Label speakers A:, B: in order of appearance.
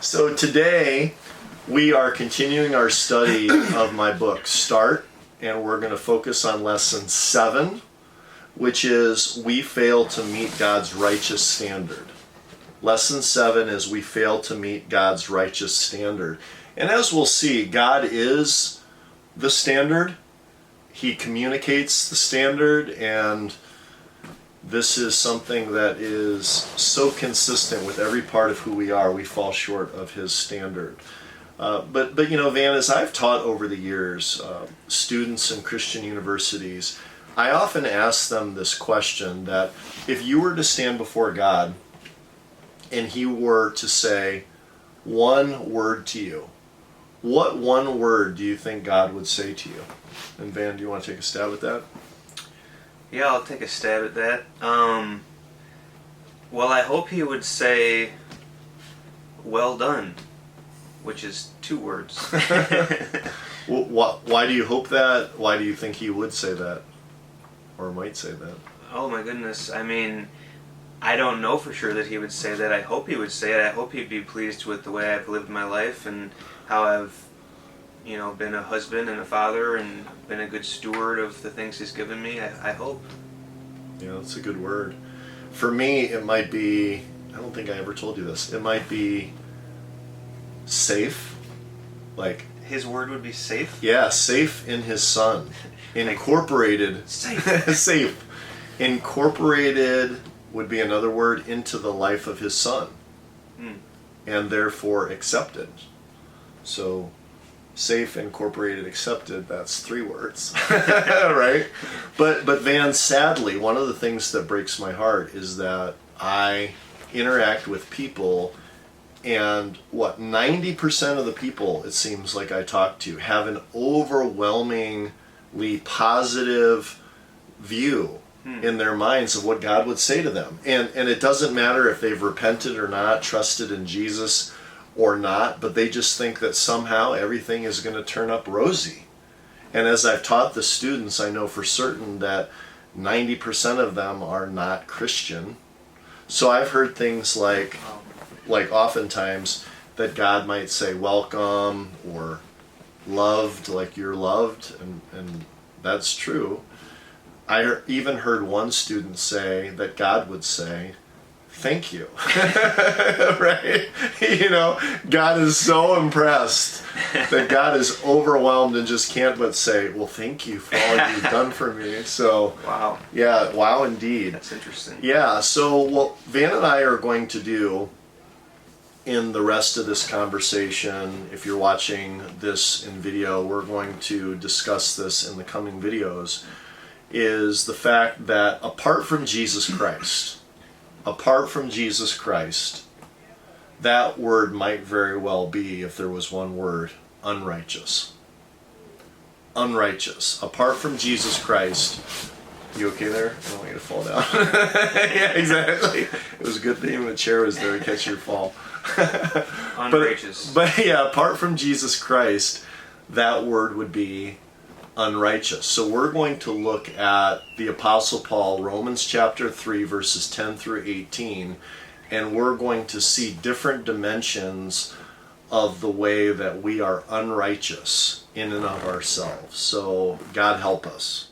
A: So today we are continuing our study of my book, Start, and we're going to focus on lesson 7, which is we fail to meet God's righteous standard. Lesson 7 is we fail to meet God's righteous standard. And as we'll see, God is the standard. He communicates the standard, and this is something that is so consistent with every part of who we are. We fall short of His standard. But you know, Van, as I've taught over the years, students in Christian universities, I often ask them this question, that if you were to stand before God and He were to say one word to you, what one word do you think God would say to you? And Van, do you want to take a stab at that?
B: Yeah, I'll take a stab at that. Well, I hope He would say, "Well done," which is 2 words.
A: Why do you hope that? Why do you think He would say that? Or might say that?
B: Oh my goodness, I mean, I don't know for sure that He would say that. I hope He would say it. I hope He'd be pleased with the way I've lived my life and how I've, been a husband and a father and been a good steward of the things He's given me. I hope.
A: Yeah, that's a good word. For me, it might be, I don't think I ever told you this, it might be safe. Like,
B: His word would be safe?
A: yeah, safe in His Son. Incorporated.
B: Safe.
A: Safe. Incorporated would be another word into the life of His Son. And therefore accepted. So, safe, incorporated, accepted, that's 3 words. Right? But Van, sadly, one of the things that breaks my heart is that I interact with people, and 90% of the people, it seems like I talk to, have an overwhelmingly positive view in their minds of what God would say to them. And it doesn't matter if they've repented or not, trusted in Jesus or not, but they just think that somehow everything is going to turn up rosy. And as I've taught the students, I know for certain that 90% of them are not Christian. So I've heard things like oftentimes that God might say welcome or loved, like you're loved, and that's true. I even heard one student say that God would say, thank you. Right? God is so impressed that God is overwhelmed and just can't but say, well, thank you for all you've done for me. So,
B: Wow.
A: Yeah, wow, indeed.
B: That's interesting.
A: Yeah, so what Van and I are going to do in the rest of this conversation, if you're watching this in video, we're going to discuss this in the coming videos, is the fact that apart from Jesus Christ, that word might very well be, if there was one word, unrighteous. Unrighteous. Apart from Jesus Christ. You okay there? I don't want you to fall down. Yeah, exactly. It was a good thing the chair was there to catch your fall.
B: Unrighteous.
A: But yeah, apart from Jesus Christ, that word would be unrighteous. So we're going to look at the Apostle Paul, Romans chapter 3, verses 10 through 18, and we're going to see different dimensions of the way that we are unrighteous in and of ourselves. So God help us.